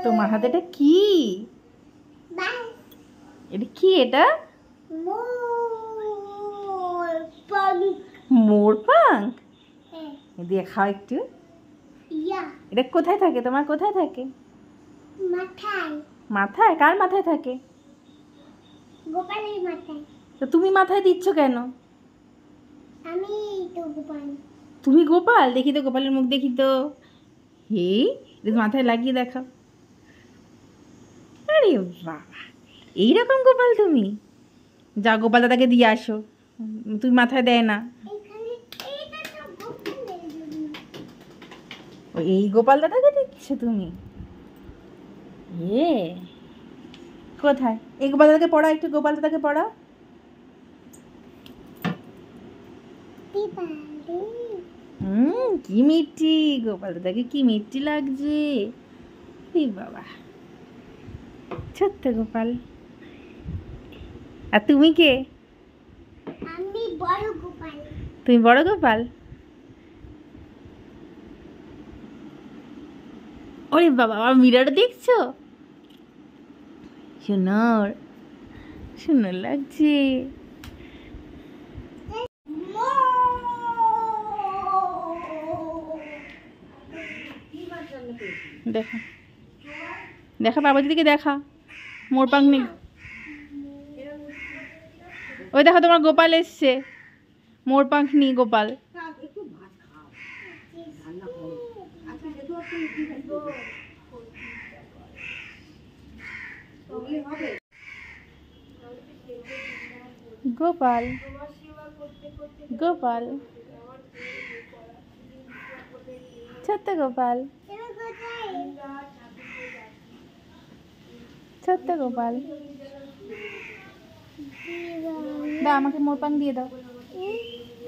তোমার হাতে এটা কি? এটা কি? এটা মোর পাঙ্খ। দিয়ে খাও একটু। এটা কোথায় থাকে? তোমার কোথায় থাকে? মাথায়। মাথায়? কার মাথায় থাকে? গোপালের মাথায়। তো তুমি মাথায় দিচ্ছ কেন? আমি তো গোপাল। তুমি গোপাল? দেখি তো গোপালের মুখ দেখি তো। এই মাথায় লাগিয়ে দেখাও। আরে বাবা, এইরকম গোপাল তুমি? যা গোপাল দাদাকে দিয়ে আসো, তুমি মাথায় দেয় না। এই গোপাল দাদাকে দিচ্ছ তুমি? কোথায়? এই গোপাল দাদাকে পড়াও একটু, গোপাল দাদাকে পড়াও। কি মিষ্টি, গোপাল দাদাকে কি মিষ্টি লাগছে। বাবা, ছোট্ট গোপাল। আর তুমি কে? আমি বড় গোপাল। তুমি বড় গোপাল? ওরে বাবা, আমার মিরর দেখছো? সুন্দর সুন্দর লাগছে। দেখা দেখা বাবা দিদিকে দেখা। মোর পাঙ্খ নেই। ওই দেখো তোমার গোপাল এসছে। মোর পাঙ্খ নেই গোপাল। গোপাল গোপাল, ছোট্ট গোপাল, ছোট্ট গোপাল। দাও আমাকে মোর পাঙ্খ দিয়ে দাও,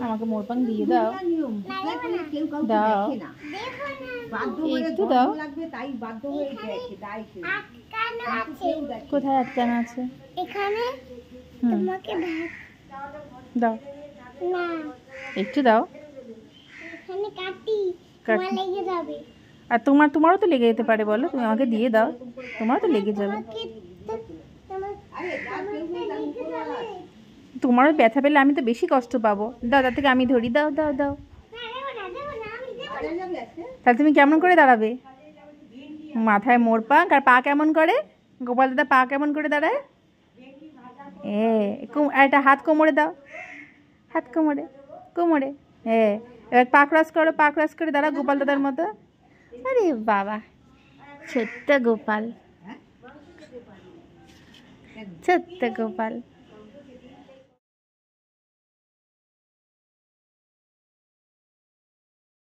আমাকে মোর পাঙ্খ দিয়ে দাও। দাও একটু দাও। কোথায় আটকানো আছে? এখানে। তোমাকে দাও না, একটু দাও। এখানে কাটি, তোমার লেগে যাবে। আর তোমারও তো লেগে যেতে পারে। বলো, তুমি আমাকে দিয়ে দাও, তোমারও তো লেগে যাবে। তোমারও ব্যথা পেলে আমি তো বেশি কষ্ট পাবো। দাও, তার থেকে আমি ধরি। দাও দাও দাও। তাহলে তুমি কেমন করে দাঁড়াবে? মাথায় মোর পাঙ্খ আর পা কেমন করে? গোপাল দাদা পা কেমন করে দাঁড়ায়? একটা হাত কোমরে দাও, হাত কোমরে, কোমরে। এবার পা ক্রস করো, পা ক্রস করে দাঁড়াও গোপাল দাদার মতো। আরে বাবা, ছোট্ট গোপাল, ছোট্ট গোপাল।